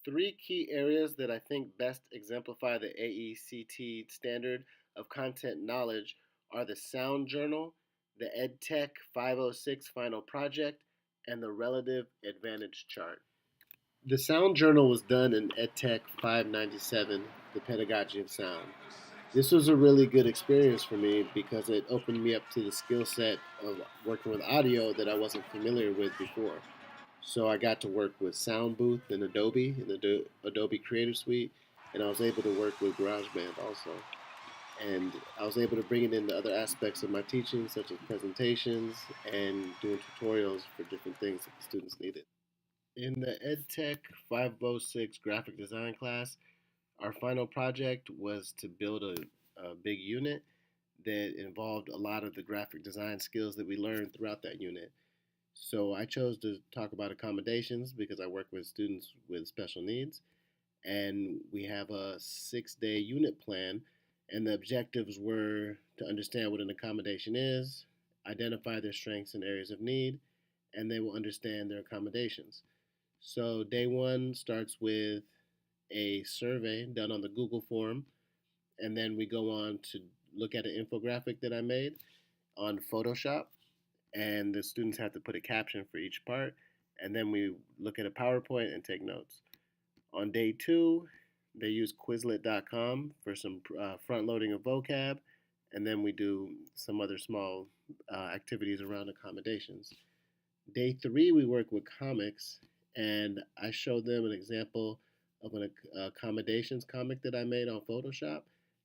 Three key areas that I think best exemplify the AECT standard of content knowledge are the Sound Journal, the EdTech 506 Final Project, and the Relative Advantage Chart. The Sound Journal was done in EdTech 597, the Pedagogy of Sound. This was a really good experience for me because it opened me up to the skill set of working with audio that I wasn't familiar with before. So I got to work with Sound Booth in Adobe, in the Adobe Creative Suite, and I was able to work with GarageBand also. And I was able to bring it into other aspects of my teaching, such as presentations and doing tutorials for different things that the students needed. In the EdTech 506 graphic design class, our final project was to build a big unit that involved a lot of the graphic design skills that we learned throughout that unit. So I chose to talk about accommodations because I work with students with special needs, and we have a 6-day unit plan. And the objectives were to understand what an accommodation is, identify their strengths and areas of need, and they will understand their accommodations. So day one starts with a survey done on the Google form, and then we go on to look at an infographic that I made on Photoshop, and the students have to put a caption for each part, and then we look at a PowerPoint and take notes. On day two, they use Quizlet.com for some front loading of vocab, and then we do some other small activities around accommodations. Day three, we work with comics, and I showed them an example of an accommodations comic that I made on Photoshop,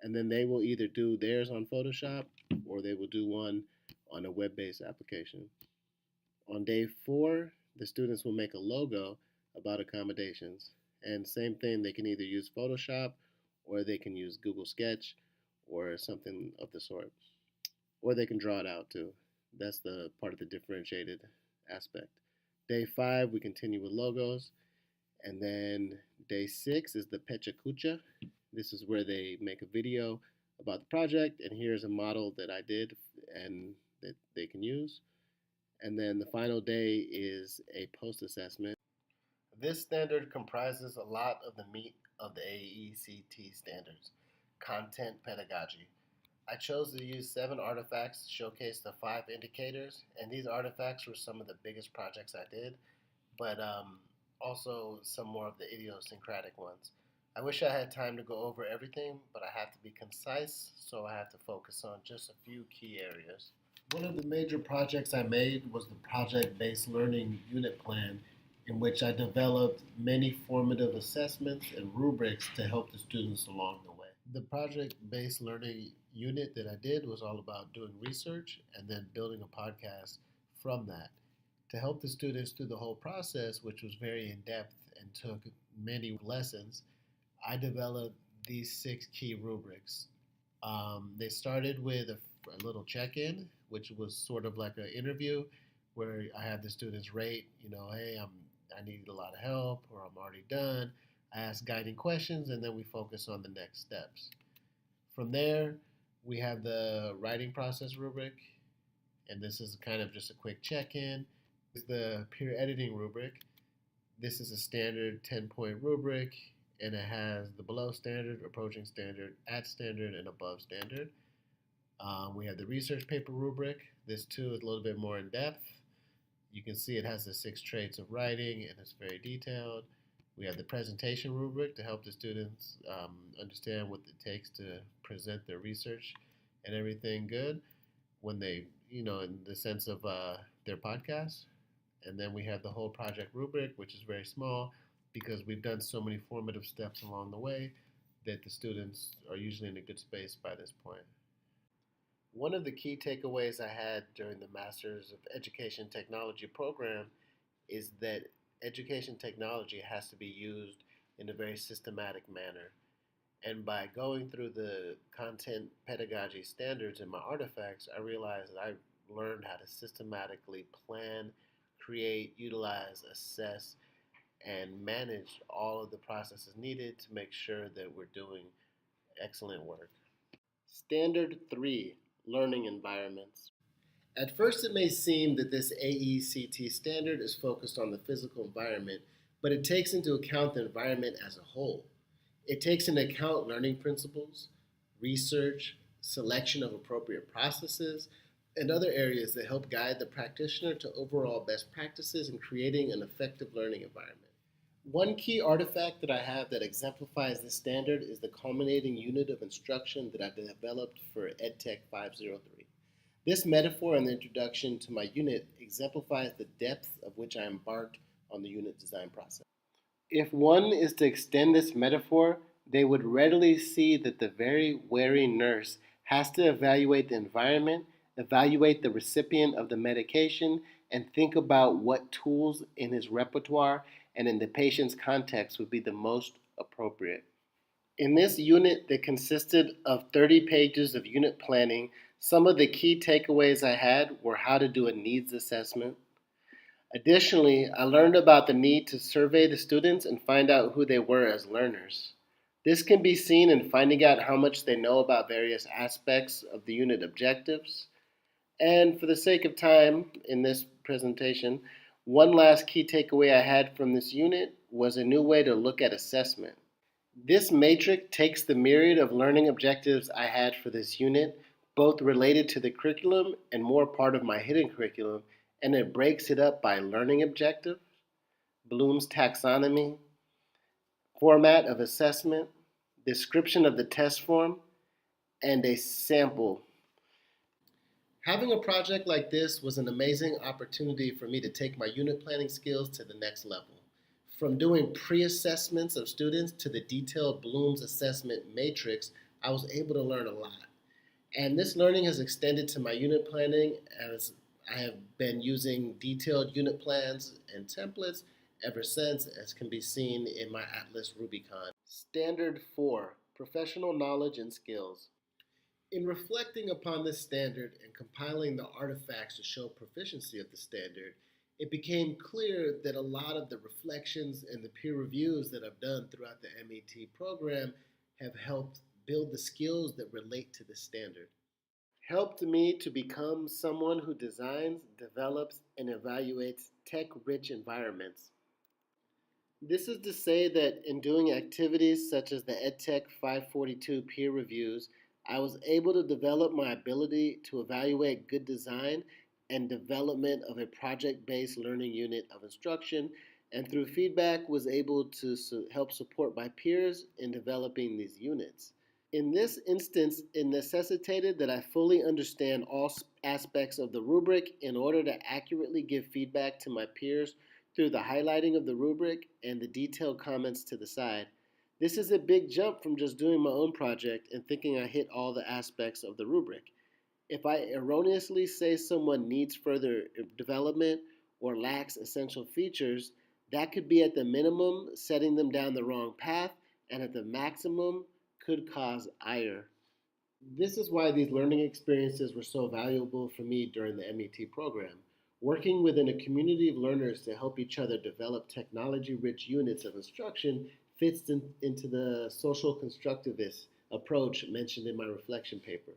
and then they will either do theirs on Photoshop or they will do one on a web-based application. On day four, the students will make a logo about accommodations, and same thing, they can either use Photoshop or they can use Google Sketch or something of the sort, or they can draw it out too. That's the part of the differentiated aspect. Day five, we continue with logos. And then day six is the Pecha Kucha. This is where they make a video about the project, and here's a model that I did and that they can use. And then the final day is a post assessment. This standard comprises a lot of the meat of the AECT standards, content pedagogy. I chose to use 7 artifacts to showcase the 5 indicators, and these artifacts were some of the biggest projects I did, but also some more of the idiosyncratic ones. I wish I had time to go over everything, but I have to be concise, so I have to focus on just a few key areas. One of the major projects I made was the project-based learning unit plan, in which I developed many formative assessments and rubrics to help the students along the way. The project-based learning unit that I did was all about doing research and then building a podcast from that. To help the students through the whole process, which was very in-depth and took many lessons, I developed these 6 key rubrics. They started with a little check-in, which was sort of like an interview where I had the students rate, hey, I need a lot of help, or I'm already done. I ask guiding questions, and then we focus on the next steps. From there, we have the writing process rubric, and this is kind of just a quick check-in. This is the peer editing rubric. This is a standard 10-point rubric, and it has the below standard, approaching standard, at standard, and above standard. We have the research paper rubric. This too is a little bit more in depth. You can see it has the 6 traits of writing, and it's very detailed. We have the presentation rubric to help the students understand what it takes to present their research and everything good when they, in the sense of their podcast. And then we have the whole project rubric, which is very small because we've done so many formative steps along the way that the students are usually in a good space by this point. One of the key takeaways I had during the Masters of Education Technology program is that education technology has to be used in a very systematic manner. And by going through the content pedagogy standards in my artifacts, I realized that I learned how to systematically plan, create, utilize, assess, and manage all of the processes needed to make sure that we're doing excellent work. Standard 3, Learning Environments. At first, it may seem that this AECT standard is focused on the physical environment, but it takes into account the environment as a whole. It takes into account learning principles, research, selection of appropriate processes, and other areas that help guide the practitioner to overall best practices in creating an effective learning environment. One key artifact that I have that exemplifies this standard is the culminating unit of instruction that I developed for EdTech 503. This metaphor in the introduction to my unit exemplifies the depth of which I embarked on the unit design process. If one is to extend this metaphor, they would readily see that the very wary nurse has to evaluate the environment, evaluate the recipient of the medication, and think about what tools in his repertoire and in the patient's context would be the most appropriate. In this unit that consisted of 30 pages of unit planning, some of the key takeaways I had were how to do a needs assessment. Additionally, I learned about the need to survey the students and find out who they were as learners. This can be seen in finding out how much they know about various aspects of the unit objectives. And for the sake of time in this presentation, one last key takeaway I had from this unit was a new way to look at assessment. This matrix takes the myriad of learning objectives I had for this unit, both related to the curriculum and more part of my hidden curriculum, and it breaks it up by learning objective, Bloom's taxonomy, format of assessment, description of the test form, and a sample. Having a project like this was an amazing opportunity for me to take my unit planning skills to the next level. From doing pre-assessments of students to the detailed Bloom's assessment matrix, I was able to learn a lot. And this learning has extended to my unit planning as I have been using detailed unit plans and templates ever since, as can be seen in my Atlas Rubicon. Standard 4, Professional Knowledge and Skills. In reflecting upon this standard and compiling the artifacts to show proficiency of the standard, it became clear that a lot of the reflections and the peer reviews that I've done throughout the MET program have helped build the skills that relate to the standard. Helped me to become someone who designs, develops, and evaluates tech-rich environments. This is to say that in doing activities such as the EdTech 542 peer reviews, I was able to develop my ability to evaluate good design and development of a project-based learning unit of instruction, and through feedback was able to help support my peers in developing these units. In this instance, it necessitated that I fully understand all aspects of the rubric in order to accurately give feedback to my peers through the highlighting of the rubric and the detailed comments to the side. This is a big jump from just doing my own project and thinking I hit all the aspects of the rubric. If I erroneously say someone needs further development or lacks essential features, that could be at the minimum setting them down the wrong path, and at the maximum could cause ire. This is why these learning experiences were so valuable for me during the MET program. Working within a community of learners to help each other develop technology-rich units of instruction fits into the social constructivist approach mentioned in my reflection paper.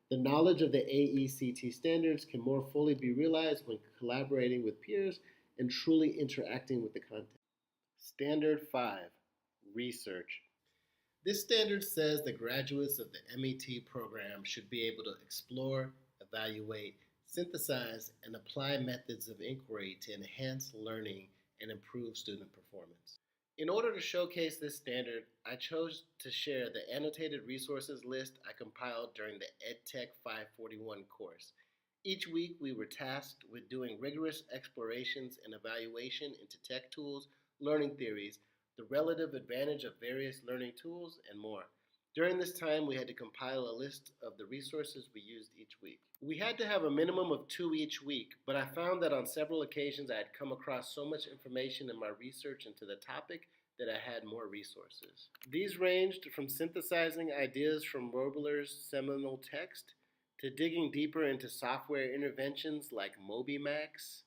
The knowledge of the AECT standards can more fully be realized when collaborating with peers and truly interacting with the content. Standard 5, Research. This standard says that graduates of the MET program should be able to explore, evaluate, synthesize, and apply methods of inquiry to enhance learning and improve student performance. In order to showcase this standard, I chose to share the annotated resources list I compiled during the EdTech 541 course. Each week, we were tasked with doing rigorous explorations and evaluation into tech tools, learning theories, the relative advantage of various learning tools, and more. During this time, we had to compile a list of the resources we used each week. We had to have a minimum of 2 each week, but I found that on several occasions I had come across so much information in my research into the topic that I had more resources. These ranged from synthesizing ideas from Robler's seminal text to digging deeper into software interventions like MobyMax,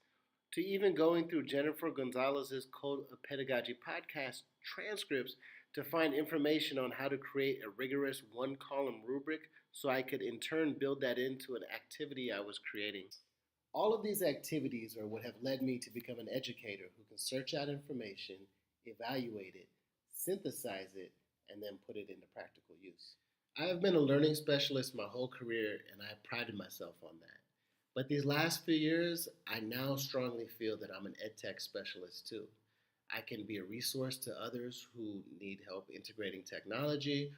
to even going through Jennifer Gonzalez's Code of Pedagogy podcast transcripts to find information on how to create a rigorous one-column rubric so I could in turn build that into an activity I was creating. All of these activities are what have led me to become an educator who can search out information, evaluate it, synthesize it, and then put it into practical use. I have been a learning specialist my whole career, and I prided myself on that. But these last few years, I now strongly feel that I'm an EdTech specialist too. I can be a resource to others who need help integrating technology,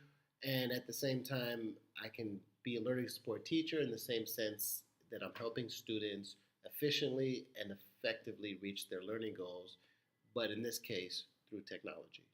and at the same time, I can be a learning support teacher in the same sense that I'm helping students efficiently and effectively reach their learning goals, but in this case, through technology.